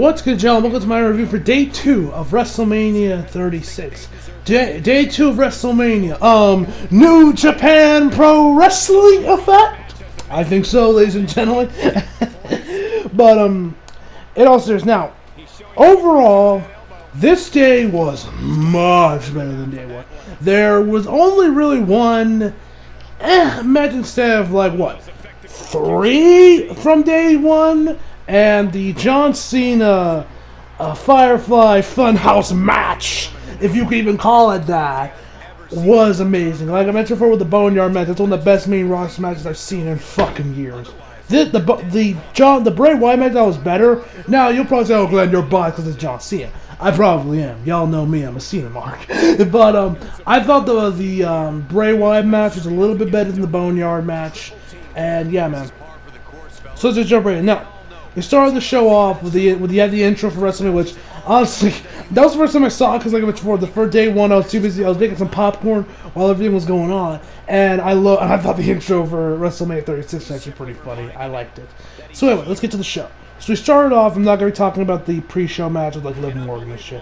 What's good, gentlemen? Welcome to my review for Day 2 of WrestleMania 36. Day 2 of WrestleMania. New Japan Pro Wrestling effect? I think so, ladies and gentlemen. But, it all seriously. Now, overall, this day was much better than Day 1. There was only really one match instead of, like, what? 3 from Day 1? And the John Cena Firefly Funhouse match, if you could even call it that, was amazing. Like I mentioned before with the Boneyard match, it's one of the best main roster matches I've seen in fucking years. The Bray Wyatt match, that was better. Now, you'll probably say, oh, Glenn, you're biased because it's John Cena. I probably am. Y'all know me, I'm a Cena mark. But I thought the Bray Wyatt match was a little bit better than the Boneyard match. And yeah, man. So let's just jump right in. Now, we started the show off with the intro for WrestleMania, which honestly that was the first time I saw it because like I mentioned before, the first Day 1 I was too busy. I was making some popcorn while everything was going on, and I thought the intro for WrestleMania 36 was actually pretty funny. I liked it. So anyway, let's get to the show. So we started off. I'm not going to be talking about the pre-show match with like Liv Morgan and shit.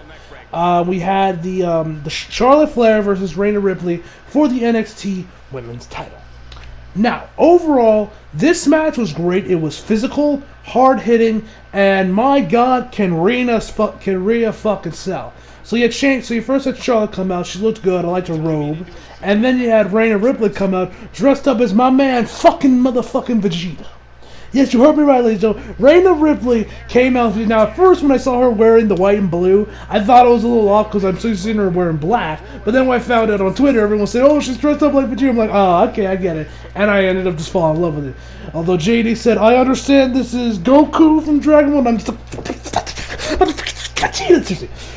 We had the Charlotte Flair versus Rhea Ripley for the NXT Women's title. Now, overall, this match was great. It was physical, hard-hitting, and my God, can Rhea fucking sell. So you first had Charlotte come out. She looked good. I liked her robe. And then you had Rhea Ripley come out, dressed up as my man, fucking motherfucking Vegeta. Yes, you heard me right, ladies and gentlemen. Rhea Ripley came out. Now, at first, when I saw her wearing the white and blue, I thought it was a little off because I'm so used to seeing her wearing black. But then when I found out on Twitter, everyone said, oh, she's dressed up like Vegeta. I'm like, oh, okay, I get it. And I ended up just falling in love with it. Although JD said, I understand this is Goku from Dragon Ball, and I'm just like, Vegeta.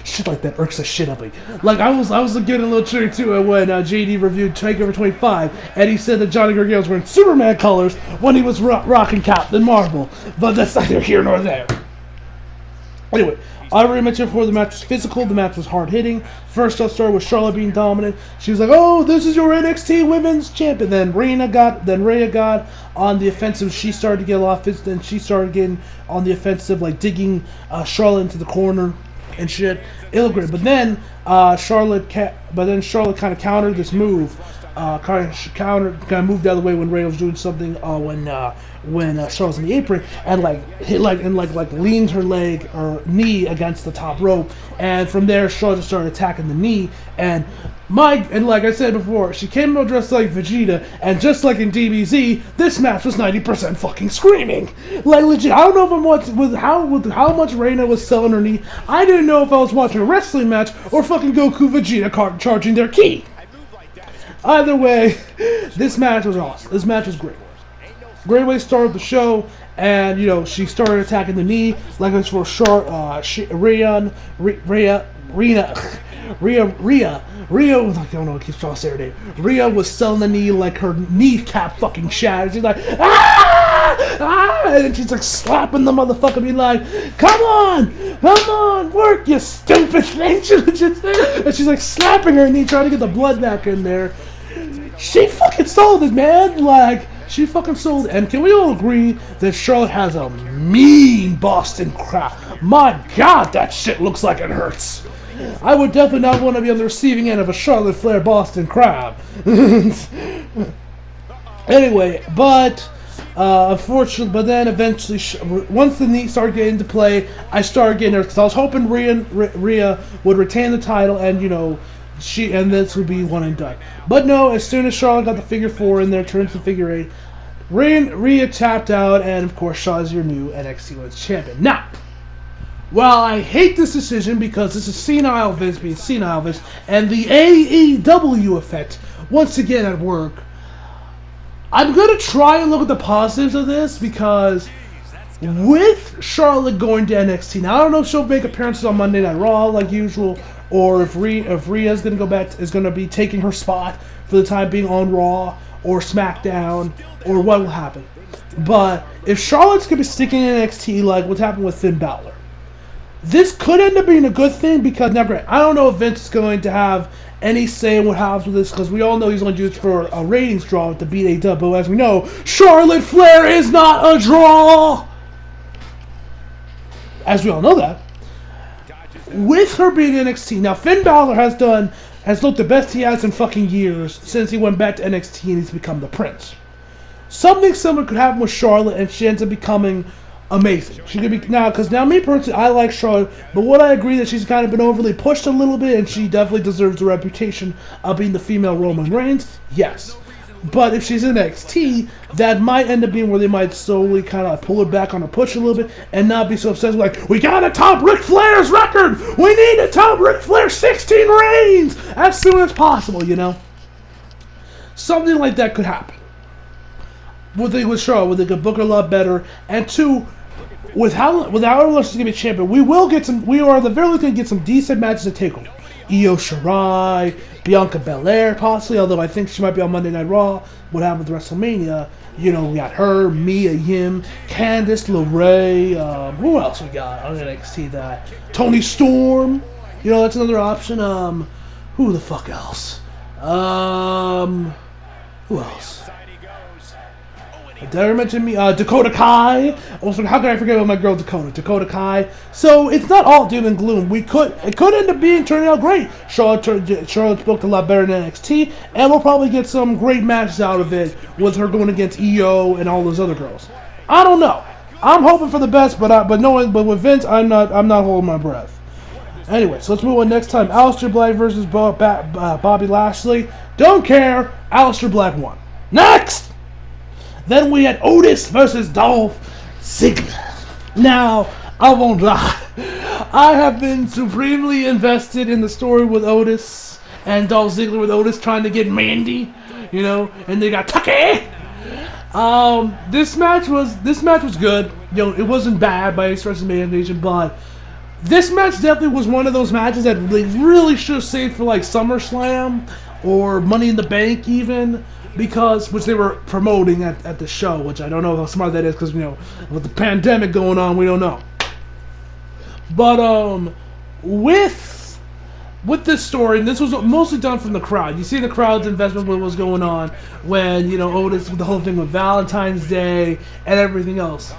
Shit like that irks the shit out of me. Like, I was getting a little triggered too when JD reviewed TakeOver 25, and he said that Johnny Gargano was wearing Superman colors when he was rocking Captain Marvel. But that's neither here nor there. Anyway, I already mentioned before, the match was physical, the match was hard-hitting. First off, started with Charlotte being dominant. She was like, oh, this is your NXT Women's Champion. Then Rhea got on the offensive. She started to get a lot of fits. Then she started getting on the offensive, like digging Charlotte into the corner and shit. It looked great. But then Charlotte kind of countered this move. Kind of moved out of the way when Rhea was doing something when Charlotte was in the apron and leaned her leg or knee against the top rope, and from there Charlotte just started attacking the knee, and like I said before, she came out dressed like Vegeta, and just like in DBZ, this match was 90% fucking screaming. Like legit, I don't know if I'm watching with how much Rhea was selling her knee. I didn't know if I was watching a wrestling match or fucking Goku Vegeta charging their ki. Either way, this match was awesome. This match was great. Great way to start the show, and you know she started attacking the knee like it was for Rhea. I don't know. I keep trying to say her name. Rhea was selling the knee like her kneecap fucking shattered. She's like, and she's like slapping the motherfucker, being like, come on, work, you stupid thing. And she's like slapping her knee, trying to get the blood back in there. She fucking sold it, man. Like, she fucking sold it. And can we all agree that Charlotte has a mean Boston crab? My God, that shit looks like it hurts. I would definitely not want to be on the receiving end of a Charlotte Flair Boston crab. Anyway, but unfortunately, but then eventually, once the knee started getting into play, I started getting nervous because I was hoping Rhea would retain the title, and you know, and this would be one and done. But no, as soon as Charlotte got the figure 4 in there, turned to figure 8, Rhea tapped out, and of course, Charlotte's your new NXT Women's Champion. Now, while I hate this decision because this is senile Vince being senile Vince, and the AEW effect once again at work, I'm going to try and look at the positives of this because with Charlotte going to NXT, now I don't know if she'll make appearances on Monday Night Raw like usual, or if Rhea's going to go back, is going to be taking her spot for the time being on Raw or SmackDown, or what will happen. But if Charlotte's going to be sticking in NXT like what's happened with Finn Balor, this could end up being a good thing because, now granted, I don't know if Vince is going to have any say in what happens with this because we all know he's going to do this for a ratings draw to beat AEW. But as we know, Charlotte Flair is not a draw. as we all know that, with her being in NXT, now Finn Balor has looked the best he has in fucking years since he went back to NXT and he's become the Prince. Something similar could happen with Charlotte, and she ends up becoming amazing. She could be because me personally, I like Charlotte, but would I agree that she's kind of been overly pushed a little bit, and she definitely deserves the reputation of being the female Roman Reigns? Yes. But if she's in NXT, that might end up being where they might slowly kind of pull her back on her push a little bit and not be so obsessed with, like, we gotta top Ric Flair's record! We need to top Ric Flair's 16 reigns as soon as possible, you know? Something like that could happen. With Charlotte, where they could book her a lot better, and two, without she's gonna be champion, we are at the very least gonna get some decent matches to take over. Io Shirai, Bianca Belair, possibly, although I think she might be on Monday Night Raw. What happened with WrestleMania? You know, we got her, Mia Yim, Candice LeRae. Who else we got on NXT? That Toni Storm. You know, that's another option. Who the fuck else? Who else? Did I mention me? Dakota Kai. Also, how can I forget about my girl Dakota Kai. So it's not all doom and gloom. It could end up turning out great. Charlotte's booked a lot better than NXT, and we'll probably get some great matches out of it with her going against Io and all those other girls. I don't know. I'm hoping for the best, but with Vince, I'm not holding my breath. Anyway, so let's move on next time. Aleister Black versus Bobby Lashley. Don't care. Aleister Black won. Next. Then we had Otis versus Dolph Ziggler. Now, I won't lie. I have been supremely invested in the story with Otis and Dolph Ziggler, with Otis trying to get Mandy, you know, and they got Tucky. This match was good. You know, it wasn't bad by any stretch of the imagination, but this match definitely was one of those matches that they really should have saved for like SummerSlam or Money in the Bank even. Which they were promoting at the show, which I don't know how smart that is, because, you know, with the pandemic going on, we don't know. But, with this story, and this was mostly done from the crowd. You see the crowd's investment with what was going on when, you know, Otis, with the whole thing with Valentine's Day and everything else.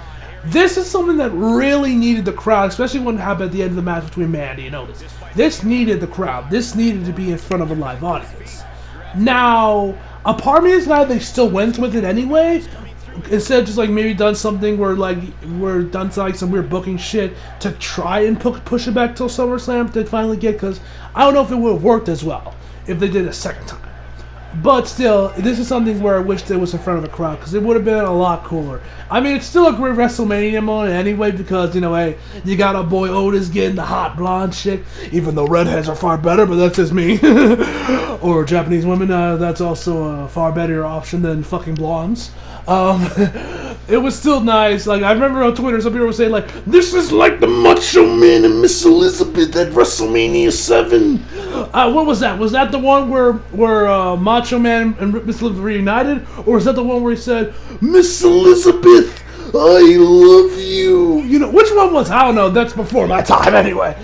This is something that really needed the crowd, especially when it happened at the end of the match between Mandy and Otis. This needed the crowd. This needed to be in front of a live audience. Now, a part of me is glad they still went with it anyway, instead of just like maybe done something where like some weird booking shit to try and push it back till SummerSlam to finally get, because I don't know if it would have worked as well if they did it a second time. But still, this is something where I wish it was in front of a crowd, because it would have been a lot cooler. I mean, it's still a great WrestleMania moment anyway, because, you know, hey, you got our boy Otis getting the hot blonde chick, even though redheads are far better, but that's just me. Or Japanese women, that's also a far better option than fucking blondes. It was still nice. Like, I remember on Twitter, some people were saying, like, this is like the Macho Man and Miss Elizabeth at WrestleMania 7. What was that? Was that the one where Macho Man and Miss Elizabeth reunited? Or was that the one where he said, Miss Elizabeth, I love you? You know, which one was? I don't know. That's before my time anyway.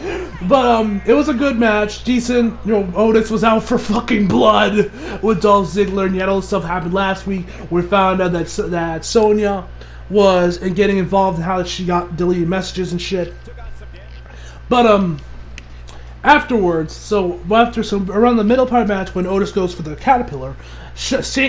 But, it was a good match. Decent. You know, Otis was out for fucking blood with Dolph Ziggler, and yet all this stuff happened last week. We found out that Sonya was getting involved in how she got deleted messages and shit. But, afterwards, so around the middle part of the match, when Otis goes for the caterpillar, Sonya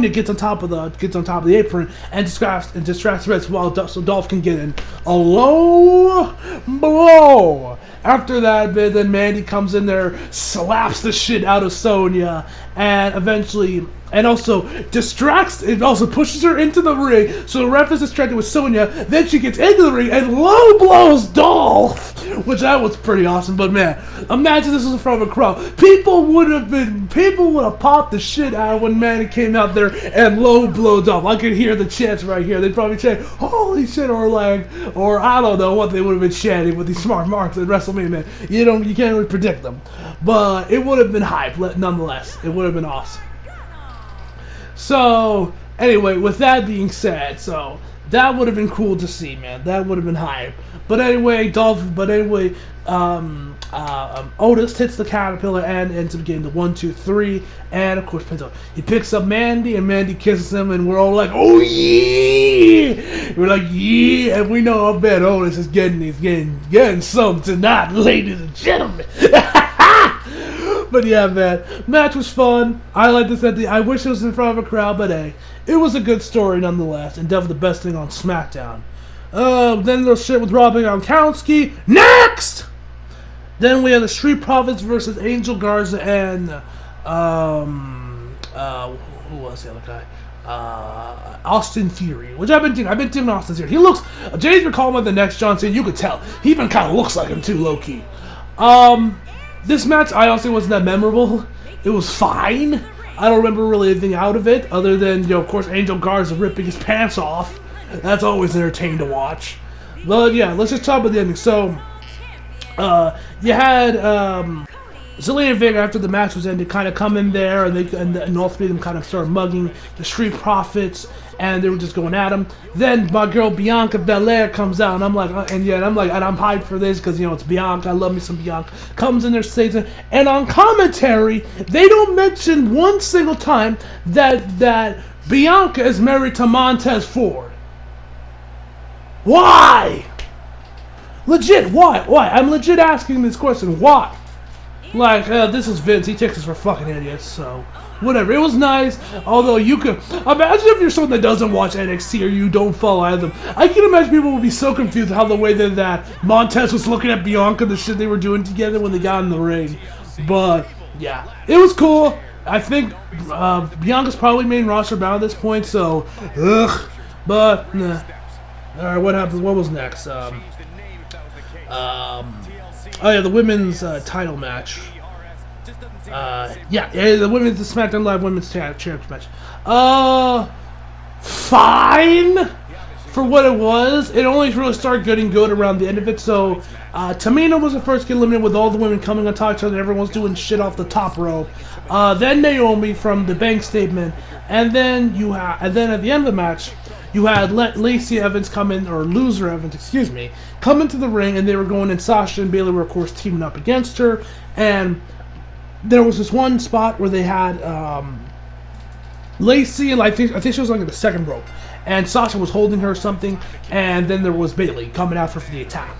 gets on top of the apron and distracts the rest so Dolph can get in a low blow. After that, then Mandy comes in there, slaps the shit out of Sonya, and eventually, and also distracts, it also pushes her into the ring, so the ref is distracted with Sonya, then she gets into the ring and low blows Dolph, which that was pretty awesome. But man, imagine this was in front of a crowd. People would have popped the shit out when Mandy came out there and low blow Dolph. I could hear the chants right here. They'd probably chant, holy shit, or I don't know what they would have been chanting with these smart marks at WrestleMania, man. You can't really predict them. But it would have been hype, nonetheless. It would have been awesome. So, anyway, with that being said, so that would have been cool to see, man. That would have been hype. But anyway, Otis hits the caterpillar and ends up getting the 1, 2, 3, and of course pins her. He picks up Mandy and Mandy kisses him, and we're all like, "Oh yeah!" We're like, "Yeah!" And we know I bet Otis is getting some tonight, ladies and gentlemen. But yeah, man, match was fun. I like this at I wish it was in front of a crowd, but hey, it was a good story nonetheless, and definitely the best thing on SmackDown. Then there's shit with Rob Gronkowski. Next! Then we had the Street Profits versus Angel Garza and, who was the other guy? Austin Theory, which I've been doing Austin Theory. He looks, Jay's been calling him the next John Cena, you could tell. He even kind of looks like him too, low-key. This match, I honestly wasn't that memorable. It was fine. I don't remember really anything out of it, other than, of course, Angel Garza ripping his pants off. That's always entertaining to watch. But yeah, let's just talk about the ending. So, you had Zelina Vega after the match was ended kind of come in there, and all three of them kind of started mugging the Street Profits, and they were just going at them. Then my girl Bianca Belair comes out, and I'm like, and I'm hyped for this because it's Bianca. I love me some Bianca. Comes in there, says it, and on commentary they don't mention one single time that Bianca is married to Montez Ford. Why? Legit, why? I'm legit asking this question. Why? Like, this is Vince. He takes us for fucking idiots, so whatever. It was nice, although you could imagine if you're someone that doesn't watch NXT or you don't follow either of them. I can imagine people would be so confused how the way that Montez was looking at Bianca, the shit they were doing together when they got in the ring. But yeah, it was cool. I think Bianca's probably main roster bound at this point, so but nah. All right, what happened? What was next? Oh yeah, the women's title match. The women's SmackDown Live Women's Championship match. Fine for what it was. It only really started getting good around the end of it. So Tamina was the first to get eliminated with all the women coming on top of each other. Everyone's doing shit off the top rope. Then Naomi from the bank statement, and then at the end of the match. You had Lacey Evans come in, or Loser Evans, excuse me, come into the ring, and they were going in. Sasha and Bayley were, of course, teaming up against her. And there was this one spot where they had Lacey, and I think she was like at the second rope, and Sasha was holding her or something, and then there was Bayley coming after for the attack.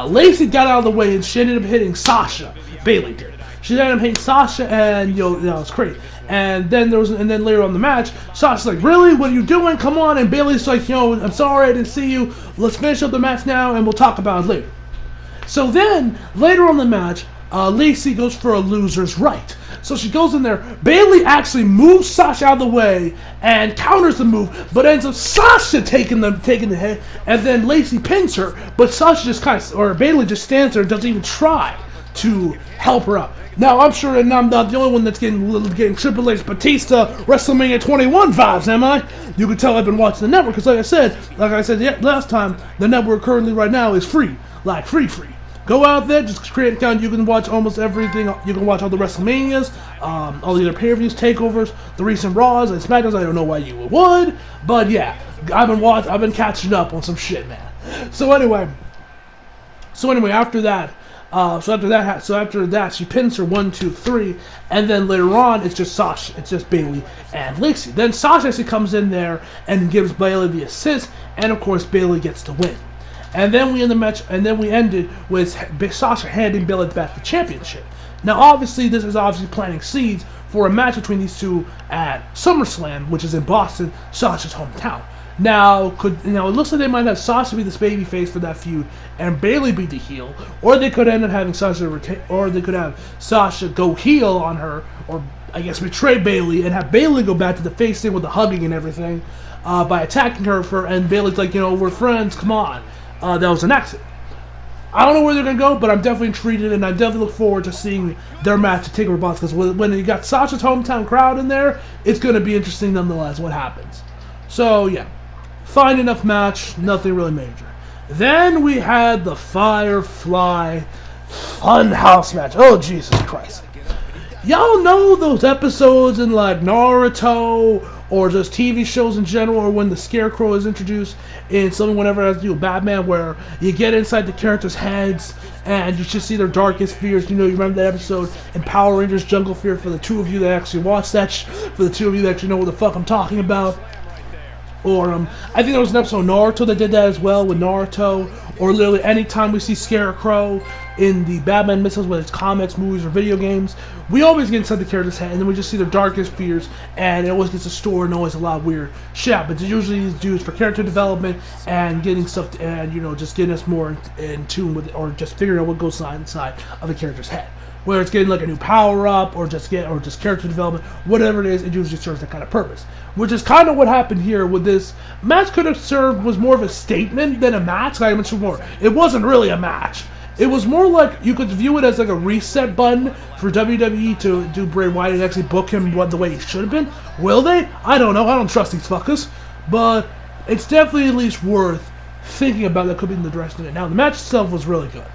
Lacey got out of the way, and she ended up hitting Sasha. Bayley did. She ended up hitting Sasha, and that was crazy. And then later on the match, Sasha's like, "Really? What are you doing? Come on!" And Bayley's like, "I'm sorry, I didn't see you. Let's finish up the match now, and we'll talk about it later." So then later on the match, Lacey goes for a loser's right. So she goes in there. Bayley actually moves Sasha out of the way and counters the move, but ends up Sasha taking the hit, and then Lacey pins her. But Sasha Bayley just stands there and doesn't even try to help her out. Now, I'm sure that I'm not the only one that's getting Triple H Batista WrestleMania 21 vibes, am I? You can tell I've been watching the network, because like I said last time, the network currently right now is free. Like, free. Go out there, just create an account, you can watch almost everything. You can watch all the WrestleManias, all the other pay-per-views, takeovers, the recent Raws and SmackDowns. I don't know why you would, but yeah, I've been catching up on some shit, man. So anyway, after that, she pins her 1, 2, 3, and then later on it's just Sasha, it's just Bayley and Lacey. Then Sasha actually comes in there and gives Bayley the assist, and of course Bayley gets to win. And then we end the match, and then we ended with Sasha handing Bayley back the championship. Now, obviously, this is planting seeds for a match between these two at SummerSlam, which is in Boston, Sasha's hometown. Now, it looks like they might have Sasha be this babyface for that feud, and Bayley be the heel, or they could end up having Sasha go heel on her, or I guess betray Bayley and have Bayley go back to the face thing with the hugging and everything by attacking her and Bayley's like, we're friends, come on. That was an accident. I don't know where they're going to go, but I'm definitely intrigued, and I definitely look forward to seeing their match at TakeOver Boston, because when you got Sasha's hometown crowd in there, it's going to be interesting nonetheless what happens. So, yeah. Fine enough match, nothing really major. Then we had the Firefly Funhouse match. Oh, Jesus Christ. Y'all know those episodes in like Naruto or just TV shows in general, or when the Scarecrow is introduced in something whenever it has to do with Batman, where you get inside the characters' heads and you just see their darkest fears. You remember that episode in Power Rangers Jungle Fear, for the two of you that actually watched that, for the two of you that actually know what the fuck I'm talking about. Or, I think there was an episode of Naruto that did that as well, with Naruto. Or literally anytime we see Scarecrow in the Batman mythos, whether it's comics, movies, or video games, we always get inside the character's head, and then we just see their darkest fears, and it always gets stored and always a lot of weird shit. But it's usually used for character development and getting stuff, and just getting us more in tune with it, or just figuring out what goes on inside of the character's head. Whether it's getting like a new power up, or just character development, whatever it is, it usually serves that kind of purpose. Which is kind of what happened here with this match. Could have served was more of a statement than a match. Like I mentioned before, it wasn't really a match. It was more like you could view it as like a reset button for WWE to do Bray Wyatt and actually book him the way he should have been. Will they? I don't know. I don't trust these fuckers. But it's definitely at least worth thinking about that could be in the direction of it. Now the match itself was really good.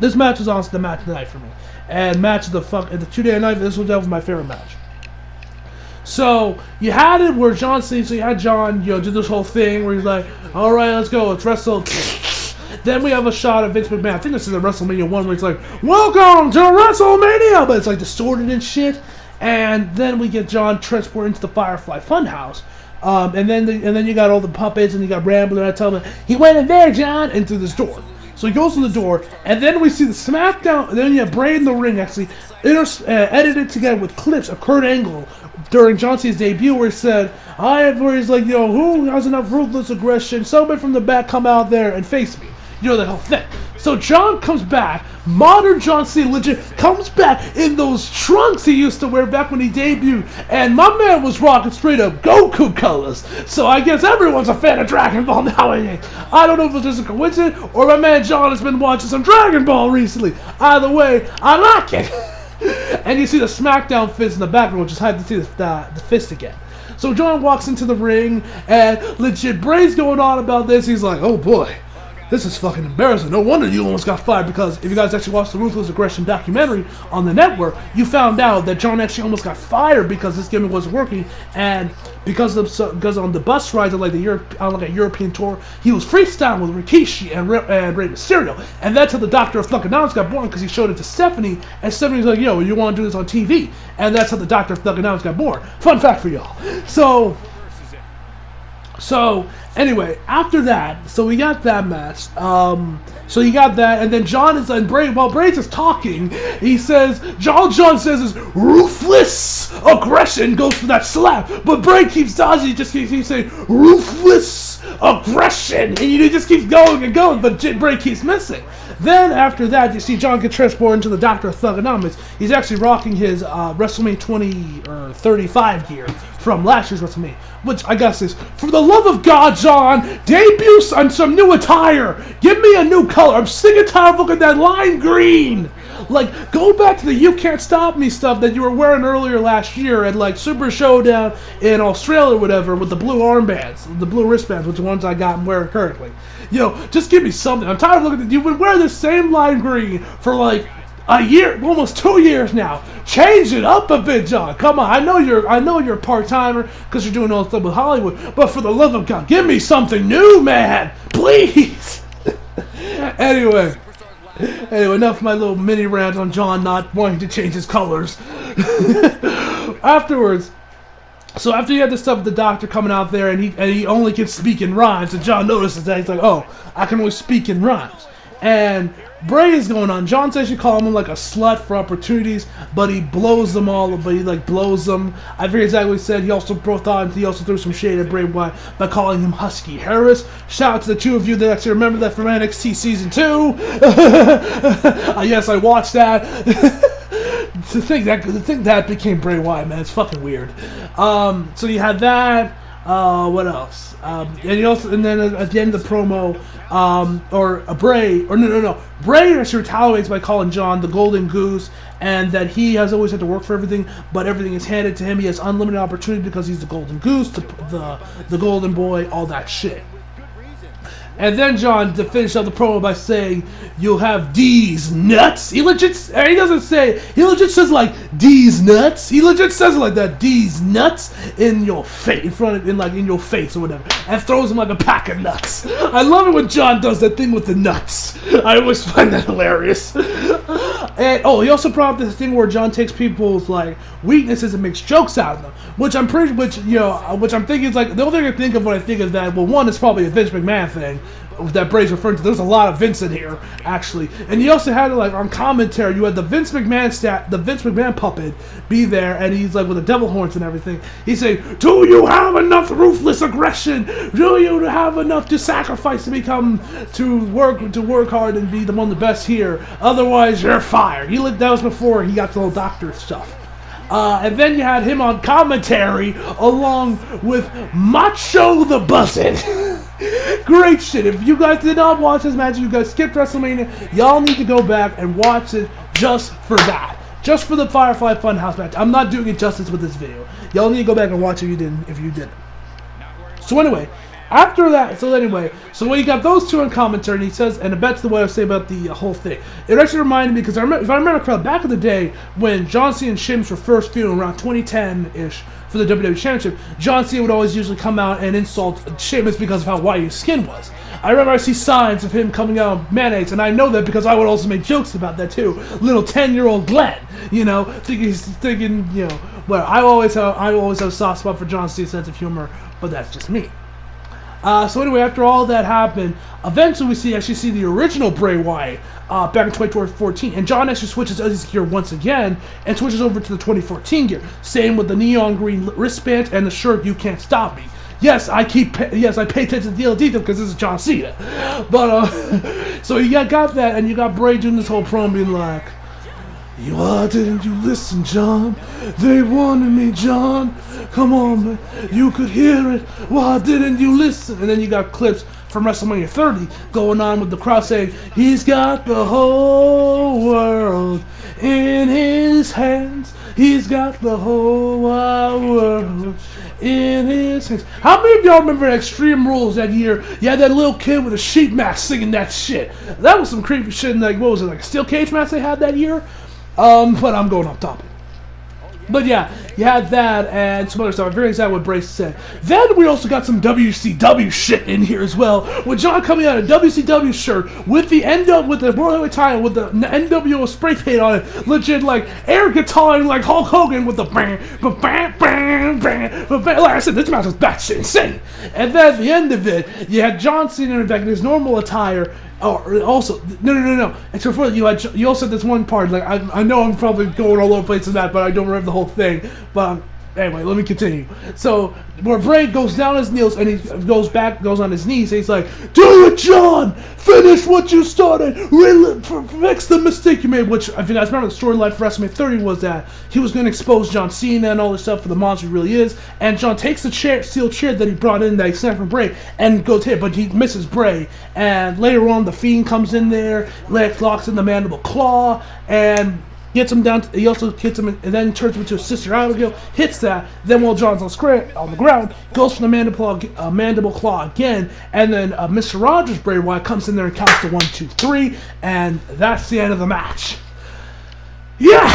This match was honestly the match of the night for me. And match of the 2-day night, this was my favorite match. So you had it where John Cena, so you had John, do this whole thing where he's like, all right, let's go, let's wrestle. Then we have a shot of Vince McMahon. I think this is a WrestleMania 1 where he's like, welcome to WrestleMania, but it's like distorted and shit. And then we get John transported into the Firefly Funhouse. And then you got all the puppets, and you got Rambler, and I tell him, he went in there, John, and through this door. So he goes to the door, and then we see the SmackDown, and then you have Bray in the ring, actually, edited together with clips of Kurt Angle during John Cena's debut, where he said, where he's like, who has enough ruthless aggression? Somebody from the back come out there and face me. The whole thing. So John comes back, modern John Cena legit comes back in those trunks he used to wear back when he debuted, and my man was rocking straight up Goku colors. So I guess everyone's a fan of Dragon Ball nowadays. I don't know if it's just a coincidence or my man John has been watching some Dragon Ball recently. Either way, I like it. And you see the SmackDown fist in the background, which is hyped to see the fist again. So John walks into the ring, and legit Bray's going on about this. He's like, oh boy, this is fucking embarrassing. No wonder you almost got fired, because if you guys actually watched the Ruthless Aggression documentary on the network, you found out that John actually almost got fired because this gimmick wasn't working, and because on the bus rides on a European tour, he was freestyling with Rikishi and Rey Mysterio, and that's how the Doctor of Thugonomics got born, because he showed it to Stephanie, and Stephanie's like, yo, you want to do this on TV? And that's how the Doctor of Thugonomics got born. Fun fact for y'all. So anyway, after that, so we got that match. So you got that, and then John is and Bray. While Bray's just talking, he says, John says his ruthless aggression goes for that slap, but Bray keeps dodging. He just keeps saying ruthless aggression, and he just keeps going and going, but Bray keeps missing. Then after that, you see John get transported into the Doctor of Thugonomics. He's actually rocking his WrestleMania 20 or 35 gear from last year's WrestleMania, which I guess is, for the love of God, John, debut on some new attire. Give me a new color. I'm sick and tired of looking at that lime green. Like, go back to the You Can't Stop Me stuff that you were wearing earlier last year at, like, Super Showdown in Australia or whatever, with the blue armbands, the blue wristbands, which are the ones I got and wearing currently. Just give me something. I'm tired of looking at you've been wearing the same lime green for, like, a year, almost 2 years now. Change it up a bit, John. Come on, I know you're a part-timer because you're doing all this stuff with Hollywood, but for the love of God, give me something new, man. Please. Anyway, enough of my little mini rant on John not wanting to change his colors. Afterwards, so after you had the stuff with the Doctor coming out there, and he only can speak in rhymes, and John notices that, he's like, oh, I can only speak in rhymes. And Bray is going on. John's actually calling him like a slut for opportunities, but he blows them all. But he blows them. I forget exactly what he said. He also threw some shade at Bray Wyatt by calling him Husky Harris. Shout out to the two of you that actually remember that from NXT season 2. Yes, I watched that. To think that became Bray Wyatt, man, it's fucking weird. So you had that. What else? And then at the end of the promo, Bray actually retaliates by calling John the Golden Goose, and that he has always had to work for everything, but everything is handed to him. He has unlimited opportunity because he's the Golden Goose, the Golden Boy, all that shit. And then John to finish up the promo by saying, "You'll have D's nuts." He legit says like D's nuts. He legit says it like that, D's nuts in your face, in your face or whatever, and throws him like a pack of nuts. I love it when John does that thing with the nuts. I always find that hilarious. And he also brought up this thing where John takes people's like weaknesses and makes jokes out of them, which I'm thinking is like the only thing I think of when I think of that. Well, one is probably a Vince McMahon thing that Bray's referring to. There's a lot of Vince in here actually, and you also had like on commentary, you had the Vince McMahon puppet be there, and he's like with the devil horns and everything. He's saying, "Do you have enough ruthless aggression? Do you have enough to sacrifice to work hard and be one of the best here? Otherwise, you're fired." That was before he got the whole doctor stuff. And then you had him on commentary along with Macho the Buzzin'. Great shit. If you guys did not watch this match, you guys skipped WrestleMania, y'all need to go back and watch it just for that. Just for the Firefly Funhouse match. I'm not doing it justice with this video. Y'all need to go back and watch it if you didn't. So anyway, after that, so when you got those two in commentary, and he says, and that's the way I say about the whole thing. It actually reminded me, because if I remember correctly, back in the day, when John Cena and Sheamus were first feuding around 2010-ish for the WWE Championship, John Cena would always usually come out and insult Sheamus because of how white his skin was. I remember I see signs of him coming out of mayonnaise, and I know that because I would also make jokes about that too. Little 10-year-old Glenn, thinking, well, I always have a soft spot for John Cena's sense of humor, but that's just me. So anyway, after all that happened, eventually we actually see the original Bray Wyatt back in 2014, and John actually switches his gear once again and switches over to the 2014 gear. Same with the neon green wristband and the shirt "You Can't Stop Me." Yes, I pay attention to the detail because this is John Cena. But so you got that, and you got Bray doing this whole promo being like, "Why didn't you listen, John? They wanted me, John. Come on, man. You could hear it. Why didn't you listen?" And then you got clips from WrestleMania 30 going on with the crowd saying, "He's got the whole world in his hands. He's got the whole wide world in his hands." How many of y'all remember Extreme Rules that year? You had that little kid with a sheet mask singing that shit. That was some creepy shit. Like, what was it, like a steel cage match they had that year? But I'm going off topic. But yeah, you had that and some other stuff. I'm very excited what Brace said. Then we also got some WCW shit in here as well. With John coming out in a WCW shirt with the World Heavyweight title with the NWO spray paint on it, legit like air guitaring like Hulk Hogan with the bang, bang, bang, bang, bang. Like I said, this match was batshit insane. And then at the end of it, you had John Cena back in his normal attire. Oh, also, no. Except for you also had this one part. Like I know I'm probably going all over the place in that, but I don't remember the whole thing. But anyway, let me continue. So where Bray goes down his knees and he goes on his knees. And he's like, "Do it, John! Finish what you started. Fix the mistake you made." Which, if you guys remember, the storyline for WrestleMania 30 was that he was going to expose John Cena and all this stuff for the monster he really is. And John takes the steel chair that he brought in that he snapped from Bray and goes hit, but he misses Bray. And later on, the Fiend comes in there, locks in the mandible claw, and gets him down. He also hits him, and then turns him into a Sister Abigail. Hits that. Then while John's on the ground, goes for the mandible claw again, and then Mr. Rogers Bray Wyatt comes in there and counts to 1, 2, 3, and that's the end of the match. Yeah,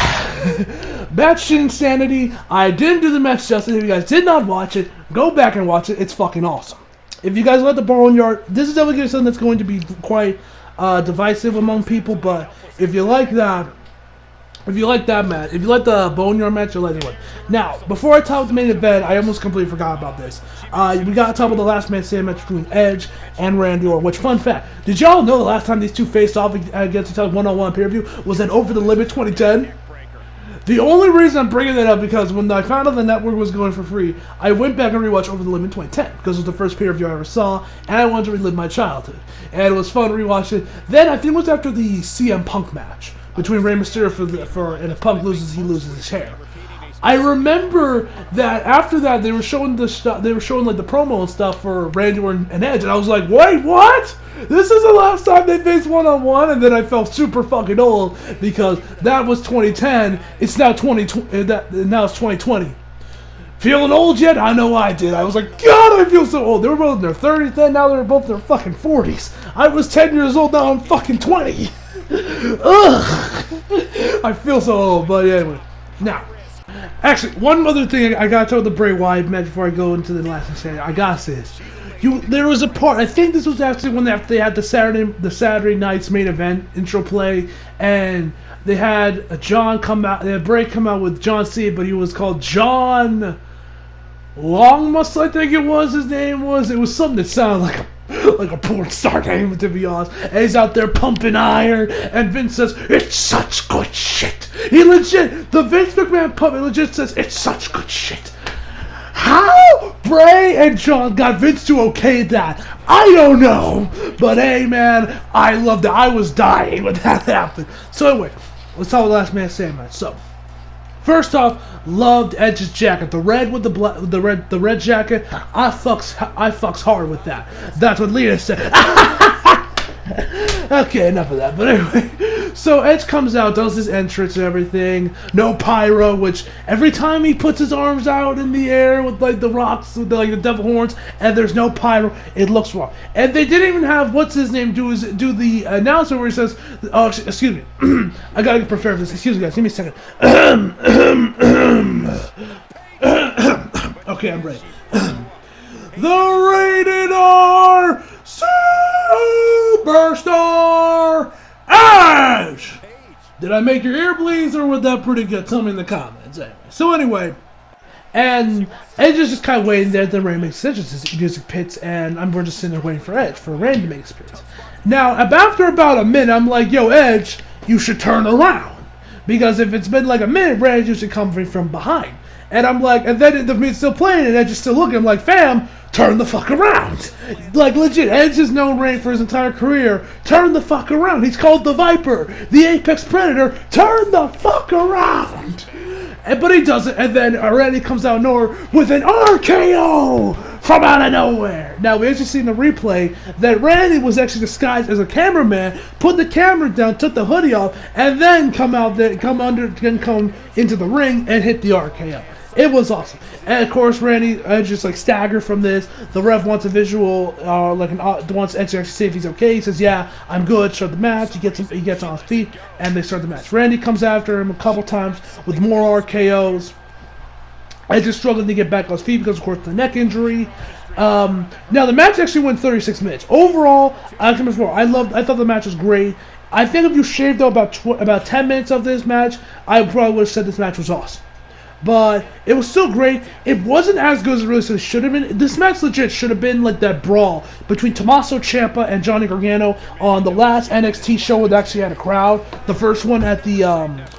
batshit insanity. I didn't do the match justice. If you guys did not watch it, go back and watch it. It's fucking awesome. If you guys like the Boneyard, this is definitely something that's going to be quite divisive among people. But if you like that. If you like that match, if you like the Boneyard match, you'll like the one. Now, before I talk about the main event, I almost completely forgot about this. We got to talk about the last man standing match between Edge and Randy Orton. Which, fun fact, did y'all know the last time these two faced off against each other one-on-one pay-per-view was at Over the Limit 2010? The only reason I'm bringing that up because when I found out the network was going for free, I went back and rewatched Over the Limit 2010 because it was the first pay-per-view I ever saw, and I wanted to relive my childhood. And it was fun to rewatch it. Then I think it was after the CM Punk match between Rey Mysterio and if Punk loses, he loses his hair. I remember that after that they were showing the stuff. They were showing like the promo and stuff for Randy Orton and Edge, and I was like, "Wait, what? This is the last time they faced one-on-one?" And then I felt super fucking old because that was 2010. It's now 2020. Now it's 2020. Feeling old yet? I know I did. I was like, God, I feel so old. They were both in their 30s then, now they're both in their fucking 40s. I was 10 years old, now I'm fucking 20. Ugh. I feel so old, but anyway. Now, actually, one other thing I gotta tell the Bray Wyatt match before I go into the last thing. I gotta say this. There was a part, I think this was actually when they had the Saturday night's main event intro play, and they had they had Bray come out with John Cena, but he was called John Longmus, I think it was, his name was. It was something that sounded like a porn star name, to be honest. And he's out there pumping iron, and Vince says, it's such good shit. The Vince McMahon puppet legit says, it's such good shit. How Bray and John got Vince to okay that, I don't know. But hey, man, I loved it. I was dying when that happened. So anyway, let's talk about the Last Man Standing match. So, first off, loved Edge's jacket, the red with the red jacket. I fucks hard with that. That's what Lita said. Okay, enough of that. But anyway, so Edge comes out, does his entrance and everything. No pyro, which every time he puts his arms out in the air with like the rocks, with the devil horns, and there's no pyro, it looks wrong. And they didn't even have what's his name do the announcement where he says, "Oh, excuse me, I gotta prepare for this. Excuse me, guys, give me a second." Okay, I'm ready. The Rated R Superstar Edge! Did I make your ear bleed, or was that pretty good? Tell me in the comments. So anyway, and Edge is just kind of waiting there at the Rain makes his music pits, and we're just sitting there waiting for Edge, for Rain to make his appearance. Now, after about a minute, I'm like, yo, Edge, you should turn around. Because if it's been like a minute, Edge usually comes from behind. And I'm like, and then the music's still playing, and Edge is still looking. I'm like, fam, turn the fuck around. Like, legit, Edge has known Reign for his entire career. Turn the fuck around. He's called the Viper, the Apex Predator. Turn the fuck around. But he doesn't, and then Randy comes out of nowhere with an RKO from out of nowhere. Now, we actually see in the replay that Randy was actually disguised as a cameraman, put the camera down, took the hoodie off, and then come into the ring and hit the RKO. It was awesome. And of course, Randy just like staggered from this. The ref wants a visual, wants Edge to actually see if he's okay. He says, "Yeah, I'm good." Start the match. He gets on his feet, and they start the match. Randy comes after him a couple times with more RKOs. Edge is struggling to get back on his feet because, of course, the neck injury. Now the match actually went 36 minutes. Overall, I thought the match was great. I think if you shaved out about 10 minutes of this match, I probably would have said this match was awesome. But it was still great. It wasn't as good as it really should have been. This match legit should have been like that brawl between Tommaso Ciampa and Johnny Gargano on the last NXT show where they actually had a crowd. The first one at the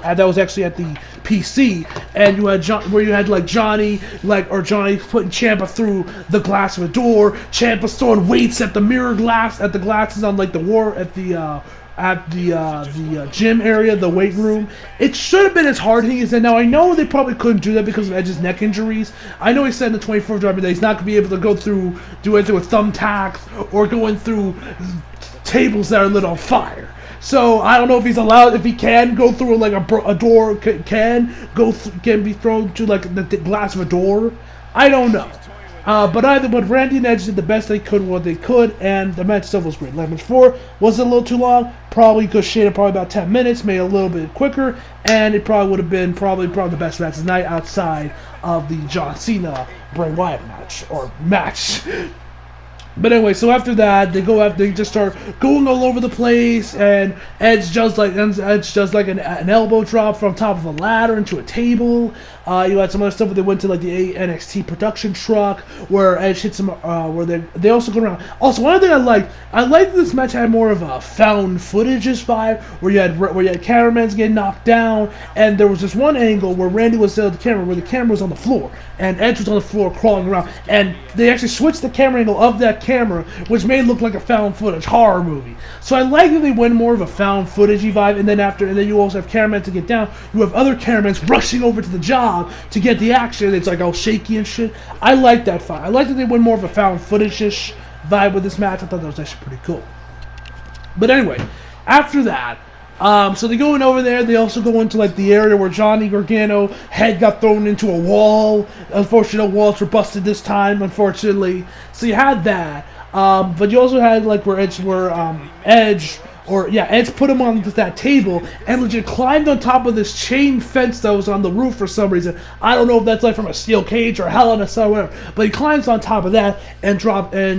that was actually at the PC, and you had Johnny putting Ciampa through the glass of a door. Ciampa's throwing weights at the glasses on like the gym area, the weight room. It should have been as hard as he said. Now, I know they probably couldn't do that because of Edge's neck injuries. I know he said in the 24th driver that he's not going to be able to do anything with thumbtacks or going through tables that are lit on fire. So, I don't know if he can go through like a door, can be thrown to like the glass of a door. I don't know. But Randy and Edge did the best they could, what they could, and the match still was great. Match 4 was a little too long. Probably could shade it probably about 10 minutes, made it a little bit quicker, and it probably would have been probably the best match of the night outside of the John Cena Bray Wyatt match. But anyway, so after that, they just start going all over the place, and Edge does like an elbow drop from top of a ladder into a table. You had some other stuff where they went to like the NXT production truck where Edge hits some, where they also go around. Also, one other thing I liked this match had more of a found footage-ish vibe where you had cameramen getting knocked down, and there was this one angle where Randy was at the camera where the camera was on the floor and Edge was on the floor crawling around, and they actually switched the camera angle of that camera, which made it look like a found footage horror movie. So I like that they went more of a found footagey vibe, and then you also have cameramen to get down. You have other cameramen rushing over to the job to get the action. It's like all shaky and shit. I like that vibe. I like that they went more of a found footage-ish vibe with this match. I thought that was actually pretty cool. But anyway, after that, So they go in over there. They also go into like the area where Johnny Gargano head got thrown into a wall. Unfortunately, walls were busted this time. Unfortunately, so you had that. But you also had like where Edge Edge put him on that table and legit climbed on top of this chain fence that was on the roof for some reason. I don't know if that's like from a steel cage or Hell in a Cell or whatever. But he climbs on top of that and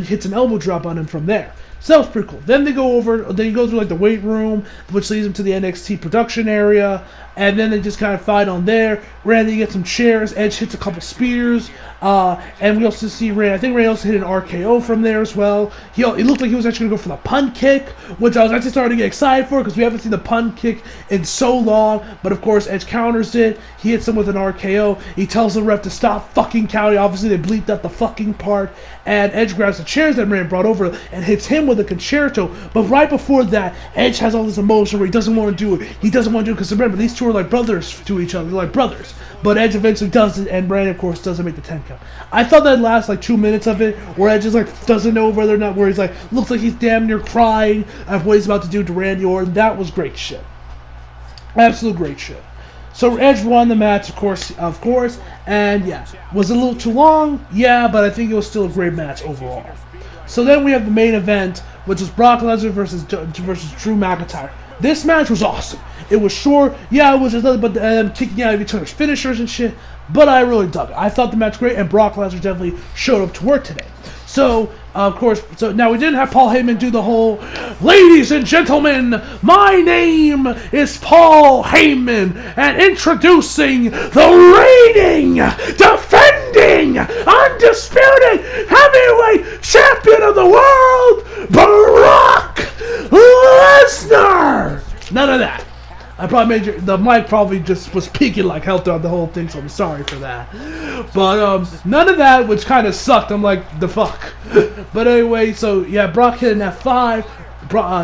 hits an elbow drop on him from there. So that was pretty cool. Then he goes through like the weight room, which leads him to the NXT production area, and then they just kind of fight on there. Randy gets some chairs, Edge hits a couple spears, and we also see Randy. I think Randy also hit an RKO from there as well. It looked like he was actually going to go for the punt kick, which I was actually starting to get excited for because we haven't seen the punt kick in so long. But of course, Edge counters it. He hits him with an RKO. He tells the ref to stop fucking counting. Obviously, they bleeped out the fucking part. And Edge grabs the chairs that Randy brought over and hits him with a concerto. But right before that, Edge has all this emotion where he doesn't want to do it. He doesn't want to do it because remember, these two are like brothers to each other. They're like brothers. But Edge eventually does it, and Randy, of course, doesn't make the 10 count. I thought that last like 2 minutes of it, where Edge just like doesn't know whether or not, where he's like, looks like he's damn near crying at what he's about to do to Randy Orton. That was great shit. Absolute great shit. So Edge won the match, of course, and yeah, was it a little too long? Yeah, but I think it was still a great match overall. So then we have the main event, which is Brock Lesnar versus Drew McIntyre. This match was awesome. It was short, yeah, it was just nothing but them kicking out of each other's finishers and shit, but I really dug it. I thought the match was great, and Brock Lesnar definitely showed up to work today. So, of course, now we didn't have Paul Heyman do the whole, ladies and gentlemen, my name is Paul Heyman, and introducing the reigning, defending, undisputed heavyweight champion of the world, Brock Lesnar. None of that. I probably made the mic probably just was peaking like hell throughout the whole thing, so I'm sorry for that. But none of that, which kind of sucked. I'm like, the fuck. But anyway, so yeah, Brock hit an F5.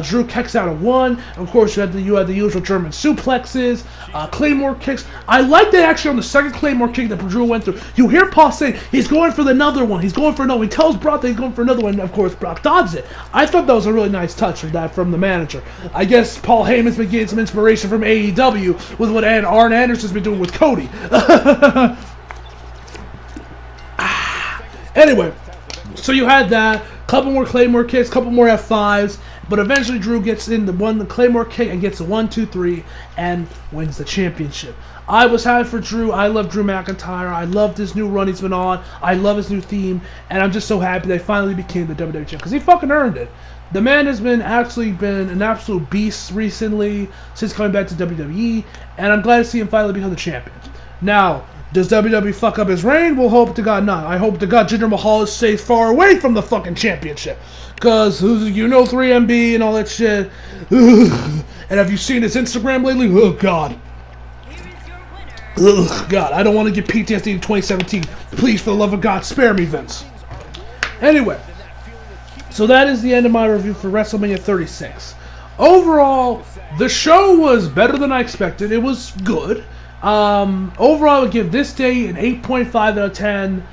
Drew kicks out of 1. Of course, you had the usual German suplexes, Claymore kicks. I like that actually on the second Claymore kick that Drew went through. You hear Paul saying he's going for another one. He's going for another one. He tells Brock that he's going for another one. And of course, Brock dodges it. I thought that was a really nice touch of that from the manager. I guess Paul Heyman's been getting some inspiration from AEW with what Arn Anderson's been doing with Cody. Anyway, so you had that. Couple more Claymore kicks, couple more F5s. But eventually Drew gets in the Claymore kick and gets a 1, 2, 3 and wins the championship. I was happy for Drew. I love Drew McIntyre. I love this new run he's been on. I love his new theme. And I'm just so happy they finally became the WWE champion. Because he fucking earned it. The man has been an absolute beast recently since coming back to WWE. And I'm glad to see him finally become the champion. Now, does WWE fuck up his reign? We'll hope to God not. I hope to God Jinder Mahal stays far away from the fucking championship. Because, you know 3MB and all that shit. And have you seen his Instagram lately? Oh, God. Oh, God. I don't want to get PTSD in 2017. Please, for the love of God, spare me, Vince. Anyway. So that is the end of my review for WrestleMania 36. Overall, the show was better than I expected. It was good. Overall, I would give this day an 8.5 out of 10.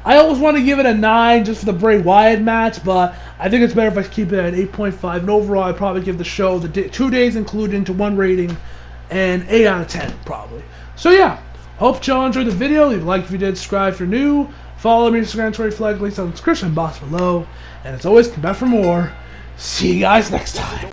I always want to give it a 9 just for the Bray Wyatt match, but I think it's better if I keep it at 8.5. And overall, I'd probably give the show, 2 days included into 1 rating, an 8 out of 10, probably. So yeah, hope y'all enjoyed the video. Leave a like if you did, subscribe if you're new. Follow me on Instagram, Twitter, flag links on the description box below. And as always, come back for more. See you guys next time.